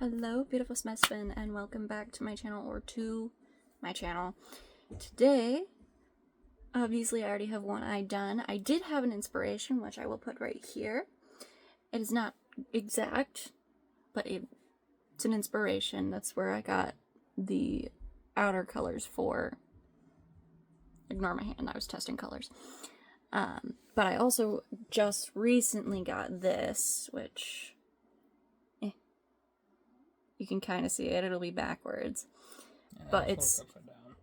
Hello, beautiful Smessfin, and welcome back to my channel, or to my channel. Today, obviously I already have one eye done. I did have an inspiration, which I will put right here. It is not exact, but it's an inspiration. That's where I got the outer colors for. Ignore my hand, I was testing colors. But I also just recently got this, which... you can kind of see it. It'll be backwards. Yeah, but it's... upside down.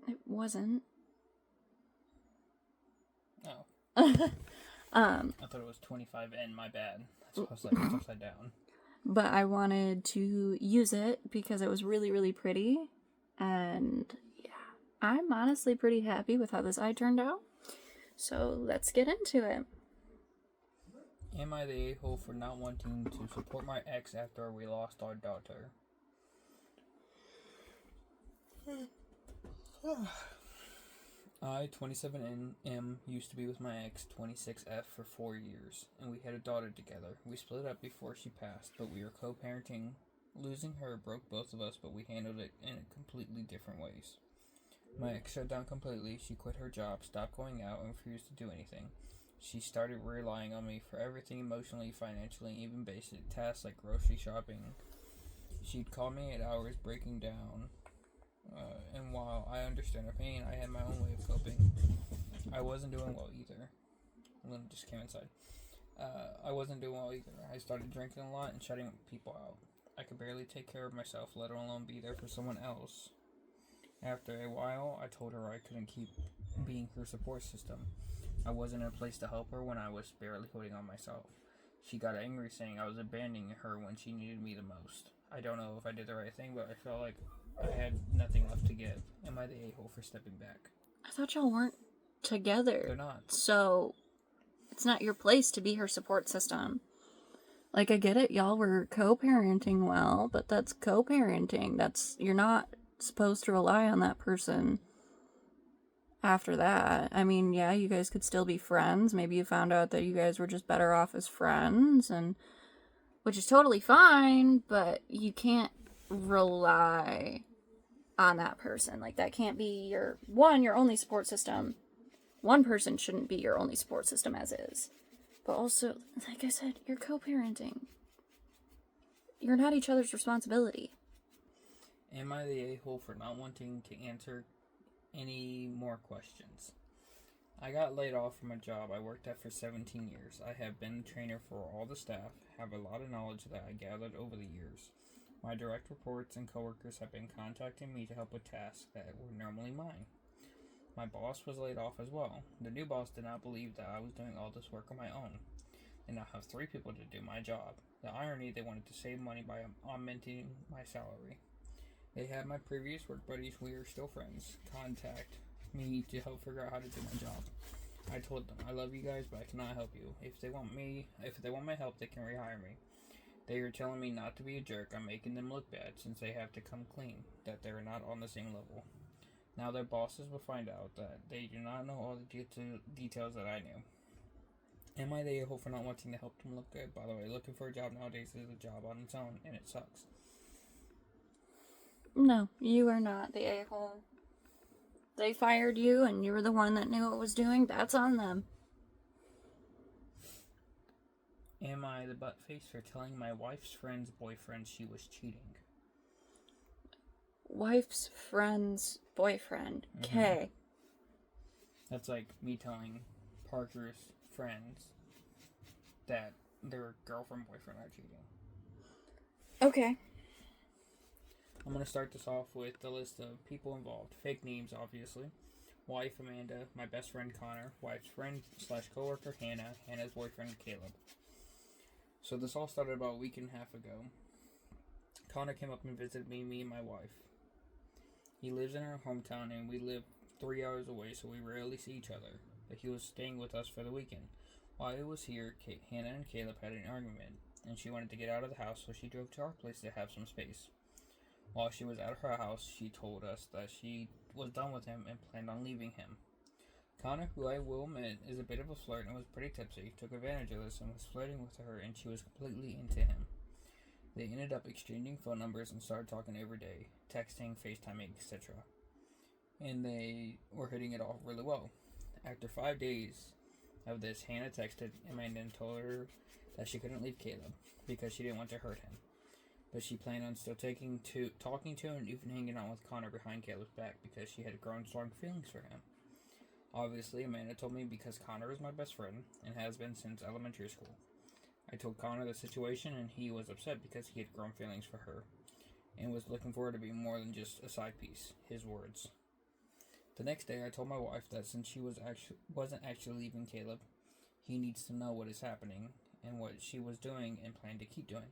It wasn't. Oh. I thought it was 25N, my bad. That's why I was like, it's upside down. But I wanted to use it because it was really, really pretty. And yeah, I'm honestly pretty happy with how this eye turned out. So let's get into it. Am I the a-hole for not wanting to support my ex after we lost our daughter? I, 27M, used to be with my ex, 26F, for 4 years, and we had a daughter together. We split up before she passed, but we were co-parenting. Losing her broke both of us, but we handled it in completely different ways. My ex shut down completely. She quit her job, stopped going out, and refused to do anything. She started relying on me for everything emotionally, financially, even basic tasks like grocery shopping. She'd call me at hours breaking down, and while I understand her pain, I had my own way of coping. I wasn't doing well either. Lynn just came inside. I wasn't doing well either. I started drinking a lot and shutting people out. I could barely take care of myself, let alone be there for someone else. After a while, I told her I couldn't keep being her support system. I wasn't in a place to help her when I was barely holding on myself. She got angry, saying I was abandoning her when she needed me the most. I don't know if I did the right thing, but I felt like I had nothing left to give. Am I the a-hole for stepping back? I thought y'all weren't together. They're not. So it's not your place to be her support system. Like, I get it, y'all were co-parenting well, but that's co-parenting. You're not supposed to rely on that person after that. I mean, yeah, you guys could still be friends. Maybe you found out that you guys were just better off as friends, and which is totally fine, but you can't rely on that person. Like, that can't be your only support system. One person shouldn't be your only support system as is. But also, like I said, you're co-parenting. You're not each other's responsibility. Am I the a-hole for not wanting to answer any more questions? I got laid off from a job I worked at for 17 years. I have been a trainer for all the staff, have a lot of knowledge that I gathered over the years. My direct reports and coworkers have been contacting me to help with tasks that were normally mine. My boss was laid off as well. The new boss did not believe that I was doing all this work on my own. They now have 3 people to do my job. The irony, they wanted to save money by augmenting my salary. They had my previous work buddies, we are still friends, contact me to help figure out how to do my job. I told them, I love you guys, but I cannot help you. If they want my help, they can rehire me. They are telling me not to be a jerk. I'm making them look bad since they have to come clean, that they are not on the same level. Now their bosses will find out that they do not know all the details that I knew. Am I the a-hole for not wanting to help them look good? By the way, looking for a job nowadays is a job on its own, and it sucks. No, you are not the a-hole. They fired you, and you were the one that knew what it was doing. That's on them. Am I the buttface for telling my wife's friend's boyfriend she was cheating? Wife's friend's boyfriend. Okay. That's like me telling Parker's friends that their girlfriend boyfriend are cheating. Okay. I'm going to start this off with the list of people involved. Fake names, obviously. Wife, Amanda. My best friend, Connor. Wife's friend / coworker, Hannah. Hannah's boyfriend, Caleb. So this all started about a week and a half ago. Connor came up and visited me and my wife. He lives in our hometown and we live 3 hours away, so we rarely see each other. But he was staying with us for the weekend. While he was here, Hannah and Caleb had an argument, and she wanted to get out of the house, so she drove to our place to have some space. While she was at her house, she told us that she was done with him and planned on leaving him. Connor, who I will admit is a bit of a flirt and was pretty tipsy, took advantage of this and was flirting with her, and she was completely into him. They ended up exchanging phone numbers and started talking every day, texting, FaceTiming, etc. And they were hitting it off really well. After 5 days of this, Hannah texted Amanda and told her that she couldn't leave Caleb because she didn't want to hurt him. But she planned on still talking to and even hanging out with Connor behind Caleb's back because she had grown strong feelings for him. Obviously, Amanda told me because Connor is my best friend and has been since elementary school. I told Connor the situation and he was upset because he had grown feelings for her and was looking for her to be more than just a side piece, his words. The next day, I told my wife that since she wasn't actually leaving Caleb, he needs to know what is happening and what she was doing and planned to keep doing.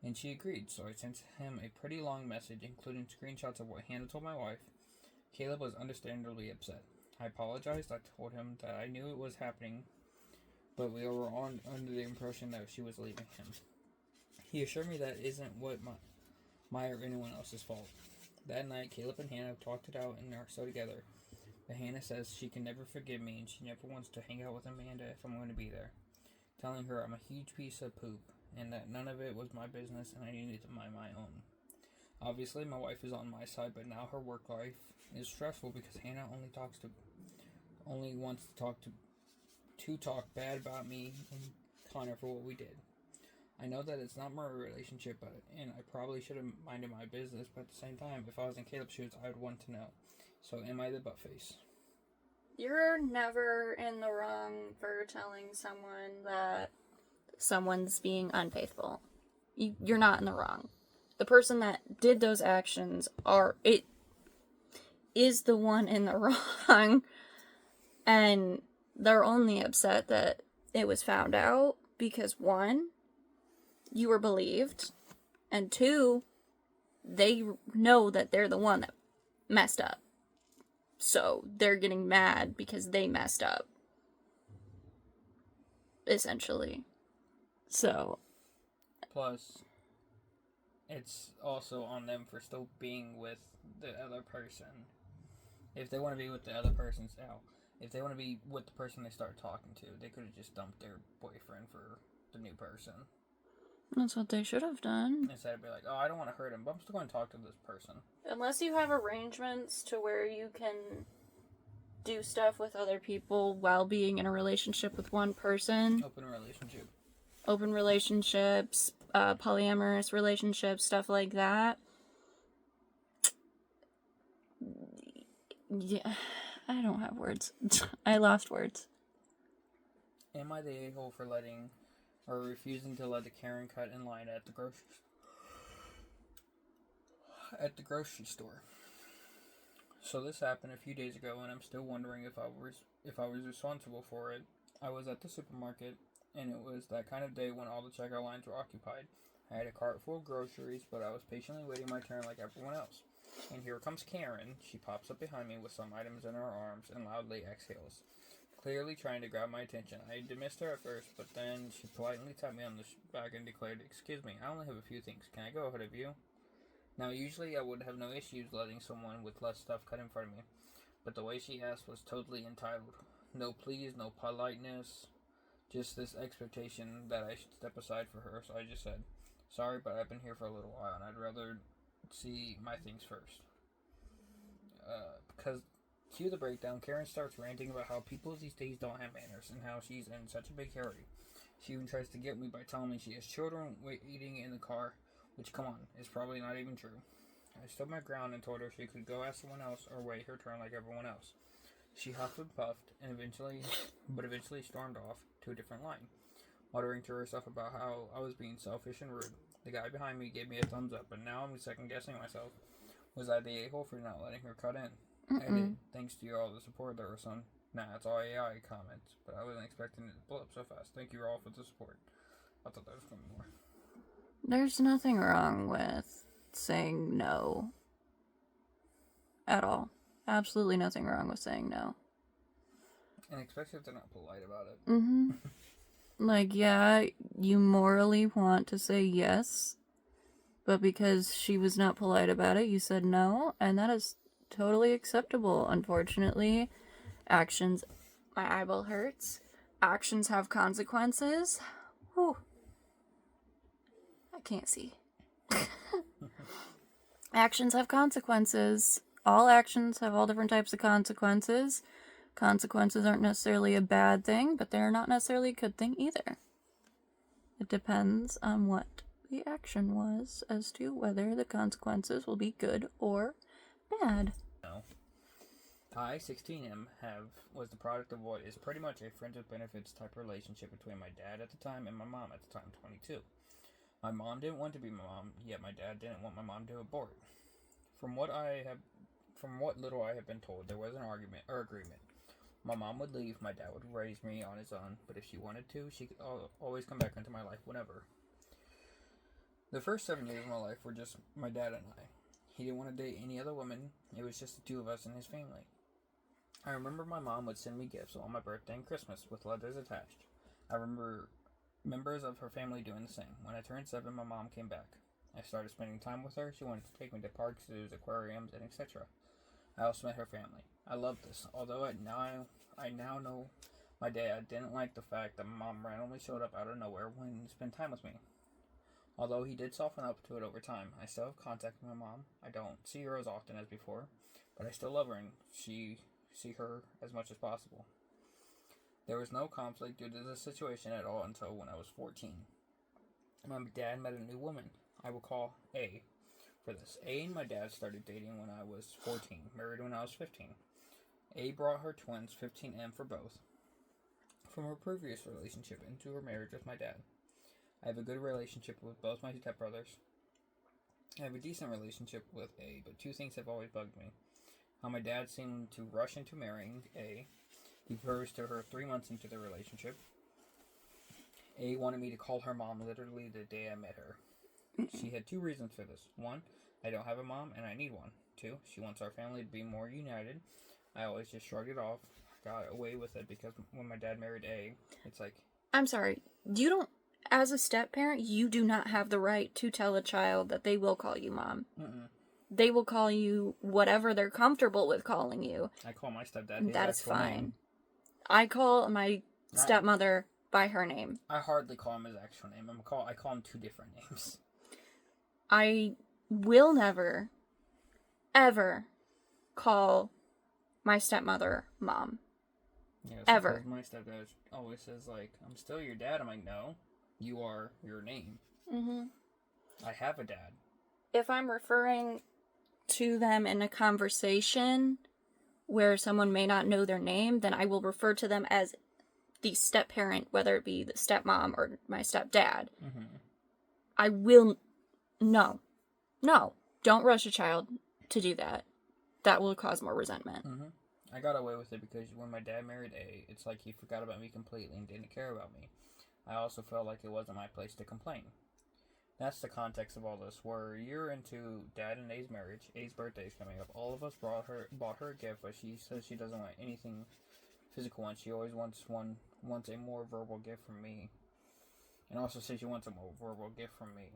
And she agreed, so I sent him a pretty long message, including screenshots of what Hannah told my wife. Caleb was understandably upset. I apologized. I told him that I knew it was happening, but we were under the impression that she was leaving him. He assured me that isn't what my or anyone else's fault. That night, Caleb and Hannah talked it out and are still together. But Hannah says she can never forgive me and she never wants to hang out with Amanda if I'm going to be there, telling her I'm a huge piece of poop and that none of it was my business and I needed to mind my own. Obviously, my wife is on my side, but now her work life is stressful because Hannah only wants to talk bad about me and Connor for what we did. I know that it's not my relationship, and I probably should have minded my business, but at the same time, if I was in Caleb's shoes, I would want to know. So, am I the butt face? You're never in the wrong for telling someone that someone's being unfaithful. You're not in the wrong. The person that did those actions is the one in the wrong, and they're only upset that it was found out because, one, you were believed, and two, they know that they're the one that messed up. So they're getting mad because they messed up. Essentially. So. Plus, it's also on them for still being with the other person. If they want to be with the other person now, if they want to be with the person they start talking to, they could have just dumped their boyfriend for the new person. That's what they should have done. Instead of be like, oh, I don't want to hurt him, but I'm still going to talk to this person. Unless you have arrangements to where you can do stuff with other people while being in a relationship with one person. Open relationships, polyamorous relationships, stuff like that. Yeah, I don't have words. I lost words. Am I the a-hole for letting or refusing to let the Karen cut in line at the grocery store? So this happened a few days ago, and I'm still wondering if I was responsible for it. I was at the supermarket, and it was that kind of day when all the checkout lines were occupied. I had a cart full of groceries, but I was patiently waiting my turn like everyone else. And here comes Karen. She pops up behind me with some items in her arms and loudly exhales, clearly trying to grab my attention. I dismissed her at first, but then she politely tapped me on the back and declared, "Excuse me, I only have a few things. Can I go ahead of you?" Now, usually I would have no issues letting someone with less stuff cut in front of me, but the way she asked was totally entitled. No please, no politeness, just this expectation that I should step aside for her, so I just said, "Sorry, but I've been here for a little while, and I'd rather see my things first." Because, cue the breakdown, Karen starts ranting about how people these days don't have manners, and how she's in such a big hurry. She even tries to get me by telling me she has children waiting in the car, which, come on, is probably not even true. I stood my ground and told her she could go ask someone else or wait her turn like everyone else. She huffed and puffed, and eventually stormed off to a different line, muttering to herself about how I was being selfish and rude. The guy behind me gave me a thumbs up, but now I'm second-guessing myself. Was I the a-hole for not letting her cut in? I did. Thanks to all the support there was some, "Nah, it's all AI" comments, but I wasn't expecting it to blow up so fast. Thank you all for the support. I thought there was going to be more. There's nothing wrong with saying no. At all. Absolutely nothing wrong with saying no. And especially if they're not polite about it. Mm-hmm. Like, yeah, you morally want to say yes, but because she was not polite about it, you said no, and that is totally acceptable. Unfortunately, actions... My eyeball hurts. Actions have consequences. Whew. I can't see. Actions have consequences. All actions have all different types of consequences. Consequences aren't necessarily a bad thing, but they're not necessarily a good thing either. It depends on what the action was as to whether the consequences will be good or bad. No. I, 16M, was the product of what is pretty much a friends with benefits type relationship between my dad at the time and my mom at the time, 22. My mom didn't want to be my mom, yet my dad didn't want my mom to abort. From what little I have been told, there was an argument or agreement. My mom would leave, my dad would raise me on his own, but if she wanted to, she could always come back into my life whenever. The first 7 years of my life were just my dad and I. He didn't want to date any other women, it was just the two of us and his family. I remember my mom would send me gifts on my birthday and Christmas with letters attached. I remember members of her family doing the same. When I turned 7, my mom came back. I started spending time with her. She wanted to take me to parks, zoos, aquariums, and etc. I also met her family. I loved this, although I now know my dad didn't like the fact that my mom randomly showed up out of nowhere when he spent time with me. Although he did soften up to it over time, I still have contact with my mom. I don't see her as often as before, but I still love her and see her as much as possible. There was no conflict due to the situation at all until when I was 14. My dad met a new woman. I will call A for this. A and my dad started dating when I was 14, married when I was 15. A brought her twins, 15M for both, from her previous relationship into her marriage with my dad. I have a good relationship with both my stepbrothers. I have a decent relationship with A, but two things have always bugged me. How my dad seemed to rush into marrying A. He proposed to her 3 months into the relationship. A wanted me to call her mom literally the day I met her. She had two reasons for this. One, I don't have a mom and I need one. Two, she wants our family to be more united. I always just shrugged it off, got away with it because when my dad married A, it's like... I'm sorry, you don't, as a step-parent, you do not have the right to tell a child that they will call you mom. Mm-mm. They will call you whatever they're comfortable with calling you. I call my stepdad his that is actual fine. name. I call my stepmother by her name. I hardly call him his actual name. I call him two different names. I will never, ever call my stepmother mom. Yeah, ever. My stepdad always says, like, I'm still your dad. I'm like, no, you are your name. Mm-hmm. I have a dad. If I'm referring to them in a conversation where someone may not know their name, then I will refer to them as the step-parent, whether it be the stepmom or my stepdad. Mm-hmm. I will... No. Don't rush a child to do that. That will cause more resentment. Mm-hmm. I got away with it because when my dad married A, it's like he forgot about me completely and didn't care about me. I also felt like it wasn't my place to complain. That's the context of all this. We're a year into Dad and A's marriage. A's birthday is coming up. All of us bought her a gift, but she says she doesn't want anything physical one. She always wants a more verbal gift from me. And also says she wants a more verbal gift from me.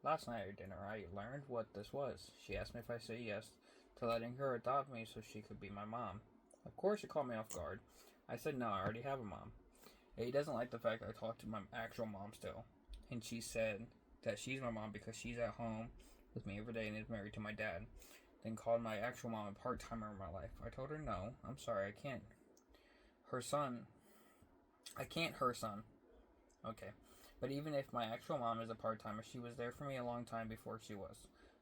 Last night at dinner, I learned what this was. She asked me if I said yes to letting her adopt me so she could be my mom. Of course, it caught me off guard. I said no, I already have a mom. A doesn't like the fact that I talk to my actual mom still. And she said that she's my mom because she's at home with me every day and is married to my dad. Then called my actual mom a part-timer in my life. I told her no, I'm sorry, I can't. Her son. Okay. But even if my actual mom is a part-timer, she was there for me a long time before she was.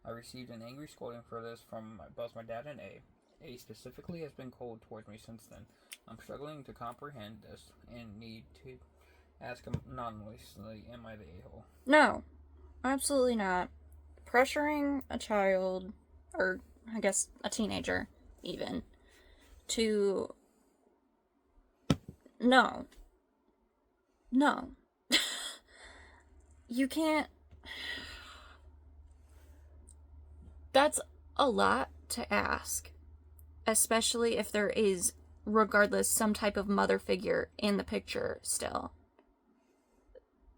I received an angry scolding for this from both my dad and A. A specifically has been cold towards me since then. I'm struggling to comprehend this and need to ask him anonymously, am I the a-hole? No, absolutely not. Pressuring a child, or I guess a teenager even, to... No. You can't... That's a lot to ask. Especially if there is, regardless, some type of mother figure in the picture still.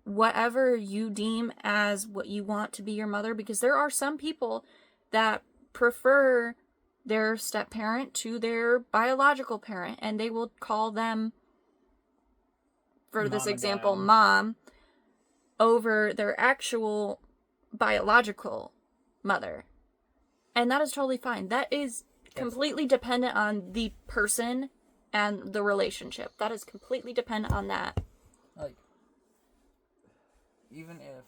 Whatever you deem as what you want to be your mother, because there are some people that prefer their step-parent to their biological parent, and they will call them, for this example, mom, over their actual biological mother. And that is totally fine. That is completely dependent on the person and the relationship. That is completely dependent on that. Like, even if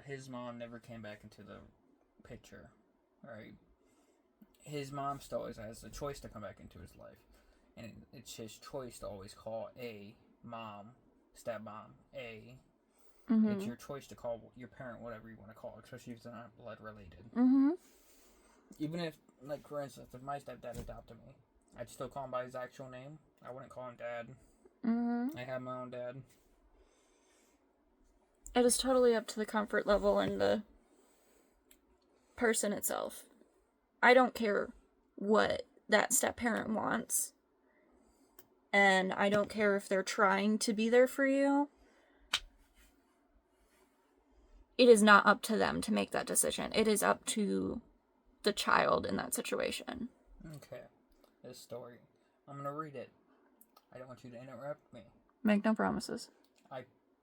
his mom never came back into the picture, right? His mom still always has the choice to come back into his life. And it's his choice to always call a mom, stepmom, a. Mm-hmm. It's your choice to call your parent whatever you want to call it, especially if they're not blood related. Mm-hmm. Even if, like, for instance, if my stepdad adopted me, I'd still call him by his actual name. I wouldn't call him dad. Mm-hmm. I have my own dad. It is totally up to the comfort level and the person itself. I don't care what that step-parent wants. And I don't care if they're trying to be there for you. It is not up to them to make that decision. It is up to the child in that situation. Okay. This story. I'm going to read it. I don't want you to interrupt me. Make no promises.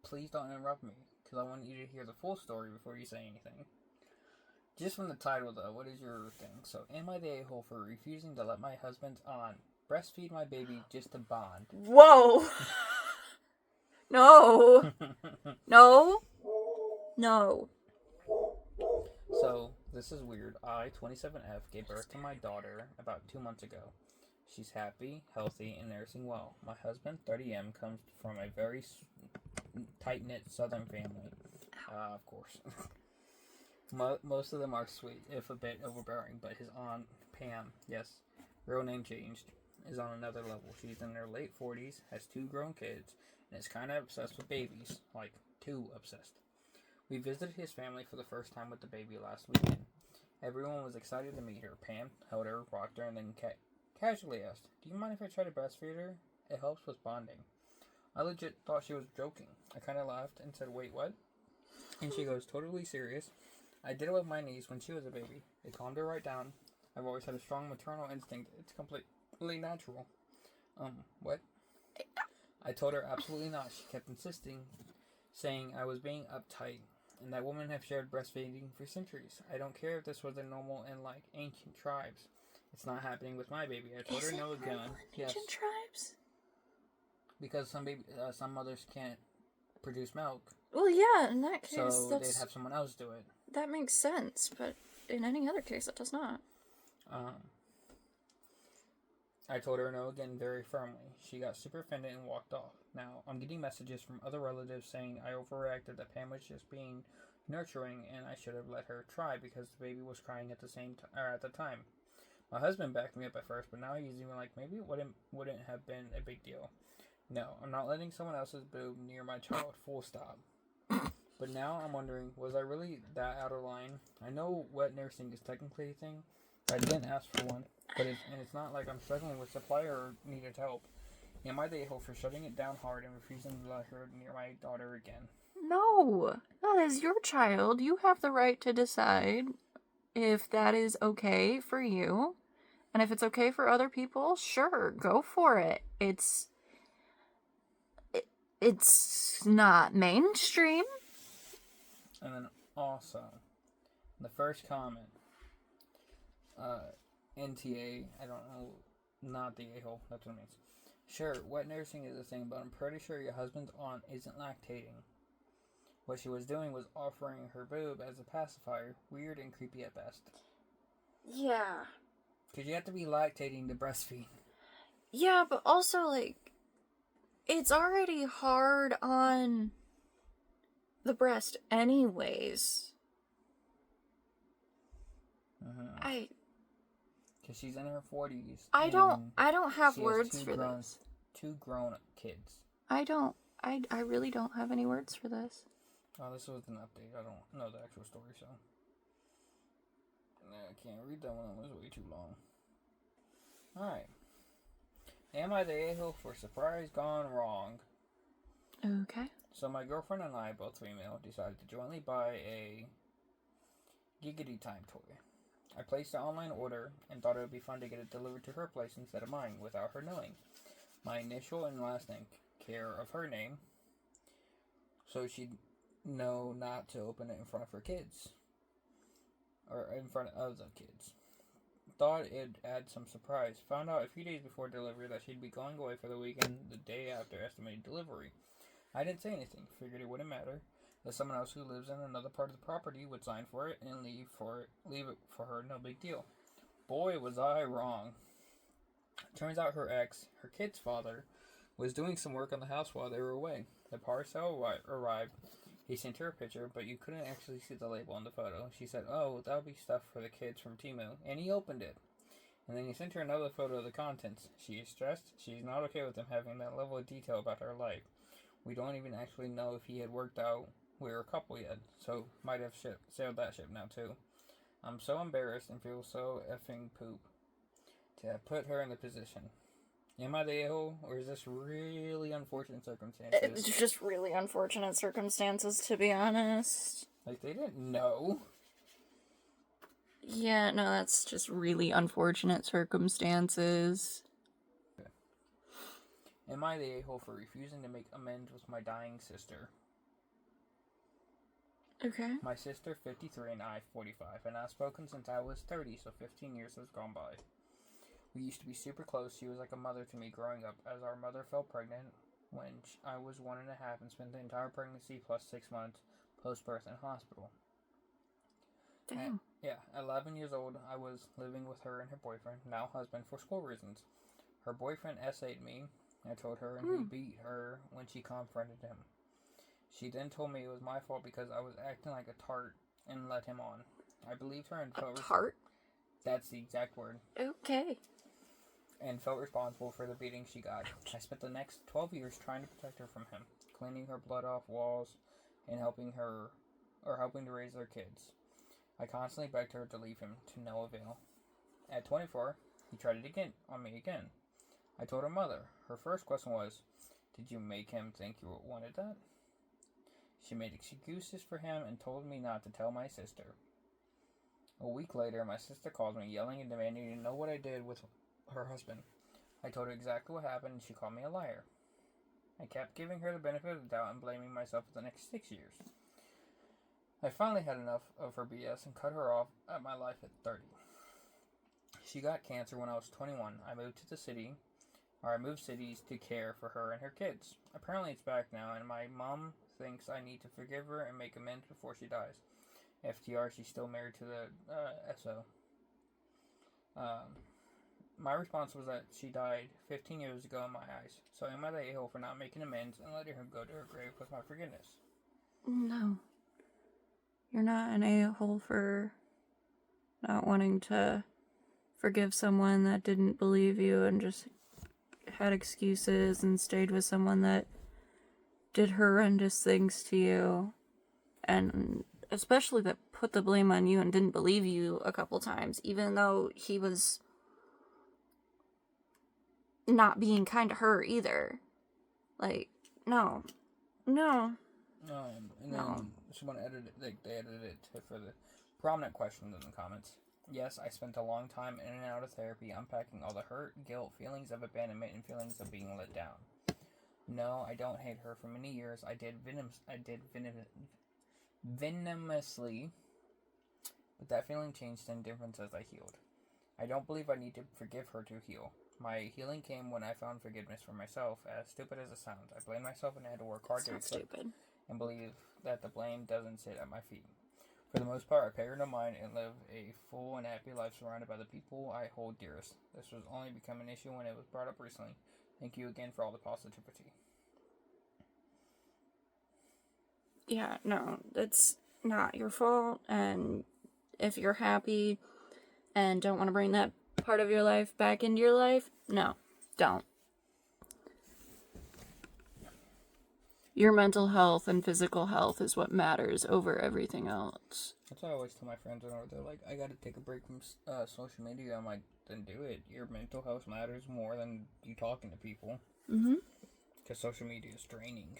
Please don't interrupt me, because I want you to hear the full story before you say anything. Just from the title, though, what is your thing? So, am I the a-hole for refusing to let my husband's aunt breastfeed my baby just to bond? Whoa! No! No! No. So, this is weird. I, 27F, gave birth to my daughter about 2 months ago. She's happy, healthy, and nursing well. My husband, 30M, comes from a very tight-knit southern family. Of course. Most of them are sweet, if a bit overbearing, but his aunt, Pam, yes, real name changed, is on another level. She's in her late 40s, has 2 grown kids, and is kind of obsessed with babies. Like, too obsessed. We visited his family for the first time with the baby last weekend. Everyone was excited to meet her. Pam held her, rocked her, and then casually asked, "Do you mind if I try to breastfeed her? It helps with bonding." I legit thought she was joking. I kind of laughed and said, "Wait, what?" And she goes, "Totally serious. I did it with my niece when she was a baby. It calmed her right down. I've always had a strong maternal instinct. It's completely natural." What? I told her absolutely not. She kept insisting, saying I was being uptight, and that women have shared breastfeeding for centuries. I don't care if this was a normal in, like, ancient tribes. It's not happening with my baby. I told her no again. Ancient tribes? Because some mothers can't produce milk. Well, yeah, in that case, so they'd have someone else do it. That makes sense, but in any other case, it does not. I told her no again very firmly. She got super offended and walked off. Now, I'm getting messages from other relatives saying I overreacted, that Pam was just being nurturing, and I should have let her try because the baby was crying at the time. My husband backed me up at first, but now he's even like, maybe it wouldn't have been a big deal. No, I'm not letting someone else's boob near my child, full stop. But now I'm wondering, was I really that out of line? I know wet nursing is technically a thing, but I didn't ask for one. And it's not like I'm struggling with supply or needed help. Am I the a-hole for shutting it down hard and refusing to let her near my daughter again? No, that is your child. You have the right to decide if that is okay for you. And if it's okay for other people, sure, go for it. It's not mainstream. And then also, the first comment, NTA, I don't know, not the a-hole, that's what it means. Sure, wet nursing is a thing, but I'm pretty sure your husband's aunt isn't lactating. What she was doing was offering her boob as a pacifier. Weird and creepy at best. Yeah. Because you have to be lactating to breastfeed. Yeah, but also, like, it's already hard on the breast anyways. Because she's in her 40s. I don't have words for this. 2 grown kids. I really don't have any words for this. Oh, this was an update. I don't know the actual story, so. I can't read that one. That was way too long. Alright. Am I the a-hole for surprise gone wrong? Okay. So my girlfriend and I, both female, decided to jointly buy a Giggity Time toy. I placed an online order and thought it would be fun to get it delivered to her place instead of mine without her knowing. My initial and last name, care of her name. So she'd know not to open it in front of her kids. Or in front of the kids. Thought it'd add some surprise. Found out a few days before delivery that she'd be going away for the weekend the day after estimated delivery. I didn't say anything. Figured it wouldn't matter. That someone else who lives in another part of the property would sign for it and leave it for her, no big deal. Boy, was I wrong. Turns out her ex, her kid's father, was doing some work on the house while they were away. The parcel arrived. He sent her a picture, but you couldn't actually see the label on the photo. She said, "Oh, that'll be stuff for the kids from Temu," and he opened it. And then he sent her another photo of the contents. She is stressed. She's not okay with him having that level of detail about her life. We don't even actually know if he had worked out we were a couple yet, so might have sailed that ship now too. I'm so embarrassed and feel so effing poop to have put her in the position. Am I the a-hole, or is this really unfortunate circumstances? It's just really unfortunate circumstances, to be honest. Like, they didn't know. Yeah, no, that's just really unfortunate circumstances. Okay. Am I the a-hole for refusing to make amends with my dying sister? Okay. My sister, 53, and I, 45, and I've spoken since I was 30, so 15 years has gone by. We used to be super close. She was like a mother to me growing up, as our mother fell pregnant when I was 1.5 and spent the entire pregnancy plus 6 months post-birth in hospital. Damn. At 11 years old, I was living with her and her boyfriend, now husband, for school reasons. Her boyfriend essayed me, I told her, and he beat her when she confronted him. She then told me it was my fault because I was acting like a tart and led him on. I believed her and felt... tart? That's the exact word. Okay. And felt responsible for the beating she got. I spent the next 12 years trying to protect her from him, cleaning her blood off walls, and helping to raise their kids. I constantly begged her to leave him, to no avail. At 24, he tried it again, on me again. I told her mother. Her first question was, "Did you make him think you wanted that?" She made excuses for him and told me not to tell my sister. A week later, my sister called me, yelling and demanding to know what I did with her husband. I told her exactly what happened, and she called me a liar. I kept giving her the benefit of the doubt and blaming myself for the next 6 years. I finally had enough of her BS and cut her off at my life at 30. She got cancer when I was 21. I moved cities to care for her and her kids. Apparently it's back now, and my mom thinks I need to forgive her and make amends before she dies. FTR, she's still married to the SO. My response was that she died 15 years ago in my eyes. So am I the a-hole for not making amends and letting her go to her grave with my forgiveness? No. You're not an a-hole for not wanting to forgive someone that didn't believe you and just had excuses and stayed with someone that did horrendous things to you. And especially that put the blame on you and didn't believe you a couple times, even though he was not being kind to her either. Like, no. And then someone edited they edited it for the prominent questions in the comments. Yes, I spent a long time in and out of therapy unpacking all the hurt, guilt, feelings of abandonment, and feelings of being let down. No, I don't hate her for many years. I did venomously, but that feeling changed in difference as I healed. I don't believe I need to forgive her to heal. My healing came when I found forgiveness for myself, as stupid as it sounds. I blamed myself and I had to work hard to accept and believe that the blame doesn't sit at my feet. For the most part, I pay her no mind and live a full and happy life surrounded by the people I hold dearest. This was only become an issue when it was brought up recently. Thank you again for all the positivity. Yeah, no, it's not your fault, and if you're happy and don't want to bring that part of your life back into your life, no, don't. Your mental health and physical health is what matters over everything else. That's what I always tell my friends whenever they're like, I gotta take a break from social media. I'm like, then do it. Your mental health matters more than you talking to people. Mm-hmm. Because social media is draining.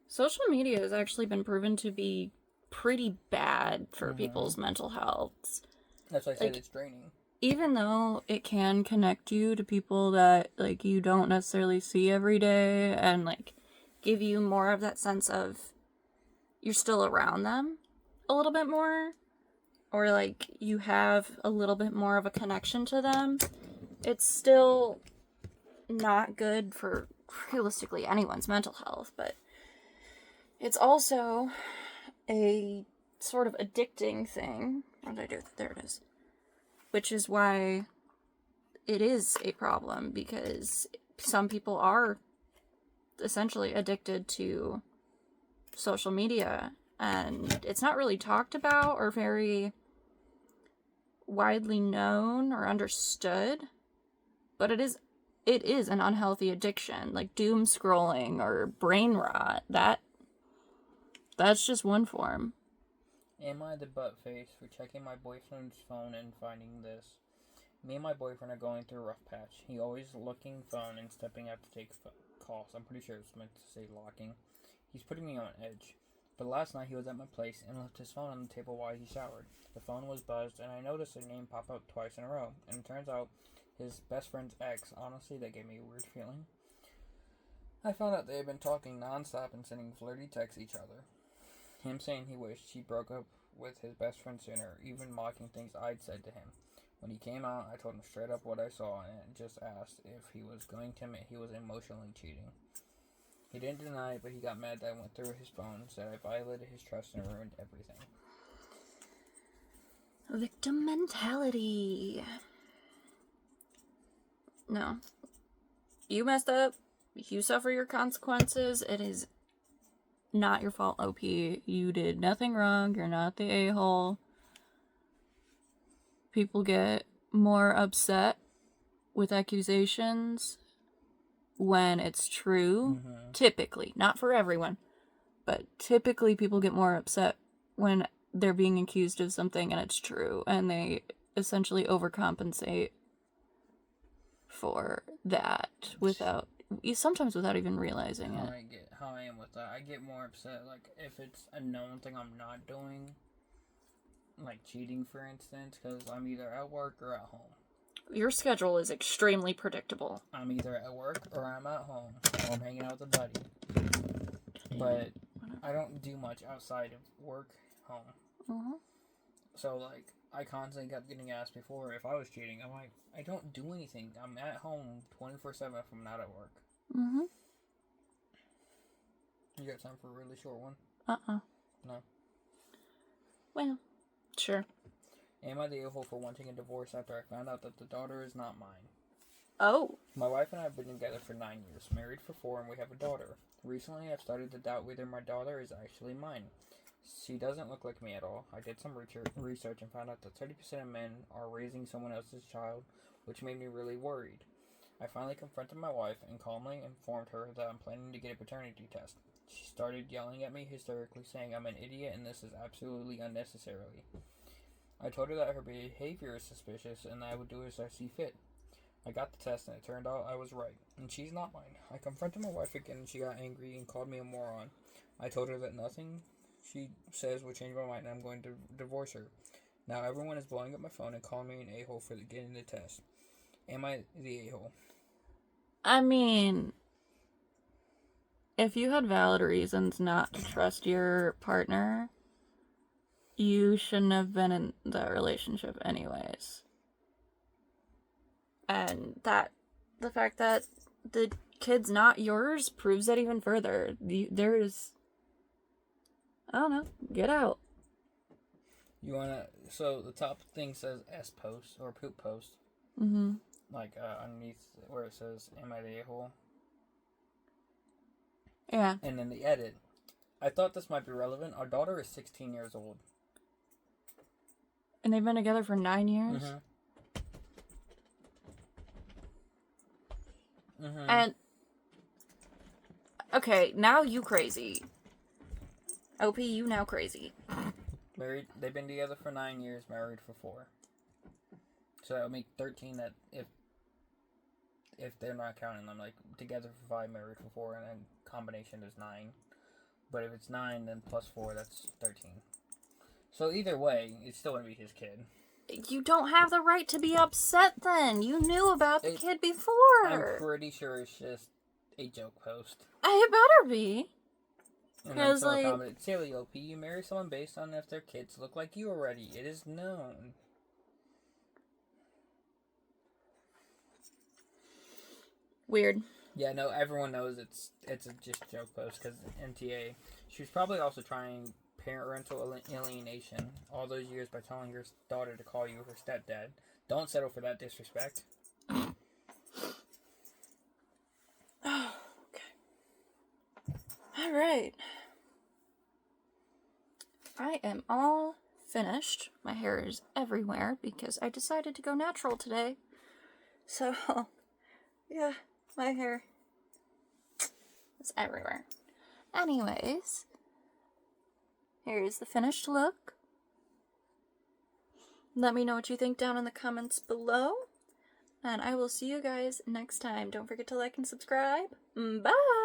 Social media has actually been proven to be pretty bad for people's mental health. That's why I said it's draining. Even though it can connect you to people that, like, you don't necessarily see every day and, like, give you more of that sense of you're still around them a little bit more, or like you have a little bit more of a connection to them, it's still not good for realistically anyone's mental health, but it's also a sort of addicting thing. What did I do? There it is. Which is why it is a problem, because some people are essentially addicted to social media, and it's not really talked about or very widely known or understood, but it is an unhealthy addiction, like doom scrolling or brain rot. That's just one form. Am I the butt face for checking my boyfriend's phone and finding this? Me and my boyfriend are going through a rough patch. He always looking phone and stepping out to take calls. I'm pretty sure it's meant to say locking. He's putting me on edge. But last night he was at my place and left his phone on the table while he showered. The phone was buzzed and I noticed a name pop up twice in a row. And it turns out his best friend's ex. Honestly, that gave me a weird feeling. I found out they had been talking nonstop and sending flirty texts each other. Him saying he wished he broke up with his best friend sooner, even mocking things I'd said to him. When he came out, I told him straight up what I saw and just asked if he was going to admit he was emotionally cheating. He didn't deny it, but he got mad that I went through his phone, said I violated his trust and ruined everything. Victim mentality. No. You messed up. You suffer your consequences. It is not your fault, OP. You did nothing wrong. You're not the a-hole. People get more upset with accusations when it's true. Mm-hmm. Typically. Not for everyone. But typically people get more upset when they're being accused of something and it's true. And they essentially overcompensate for that sometimes without even realizing it. I get how I am with that. I get more upset, like, if it's a known thing I'm not doing, like cheating, for instance, because I'm either at work or at home. Your schedule is extremely predictable. I'm either at work or I'm at home, or I'm hanging out with a buddy. But I don't do much outside of work, home. Uh-huh. So, like, I constantly kept getting asked before if I was cheating. I'm like, I don't do anything. I'm at home 24/7 if I'm not at work. Mm-hmm. You got time for a really short one? No. Well, sure. Am I the a-hole for wanting a divorce after I found out that the daughter is not mine? Oh. My wife and I have been together for 9 years, married for 4, and we have a daughter. Recently, I've started to doubt whether my daughter is actually mine. She doesn't look like me at all. I did some research and found out that 30% of men are raising someone else's child, which made me really worried. I finally confronted my wife and calmly informed her that I'm planning to get a paternity test. She started yelling at me hysterically, saying I'm an idiot and this is absolutely unnecessary. I told her that her behavior is suspicious and that I would do as I see fit. I got the test and it turned out I was right, and she's not mine. I confronted my wife again and she got angry and called me a moron. I told her that nothing she says will change my mind and I'm going to divorce her. Now everyone is blowing up my phone and calling me an a-hole for getting the test. Am I the a-hole? I mean, if you had valid reasons not to trust your partner, you shouldn't have been in that relationship anyways. And the fact that the kid's not yours proves that even further. I don't know, get out. So the top thing says S post or poop post. Mm-hmm. Like, underneath where it says, am I the a-hole? Yeah. And then the edit. I thought this might be relevant. Our daughter is 16 years old. And they've been together for 9 years? Mm-hmm. Mm-hmm. And, okay, now you crazy. OP, you now crazy. Married, they've been together for 9 years, married for 4. So that would make 13 that if they're not counting them, like, together for 5, married for 4, and then combination is 9. But if it's 9, then plus 4, that's 13. So either way, it's still going to be his kid. You don't have the right to be upset then. You knew about the kid before. I'm pretty sure it's just a joke post. It better be. And then Because, someone like, commented, Silly OP, you marry someone based on if their kids look like you already. It is known. weird. Yeah, no, everyone knows it's a just joke post because NTA. She was probably also trying parental alienation all those years by telling your daughter to call you her stepdad. Don't settle for that disrespect. Oh, okay. All right. I am all finished. My hair is everywhere because I decided to go natural today. So, yeah, my hair is everywhere. Anyways, here's the finished look. Let me know what you think down in the comments below. And I will see you guys next time. Don't forget to like and subscribe. Bye!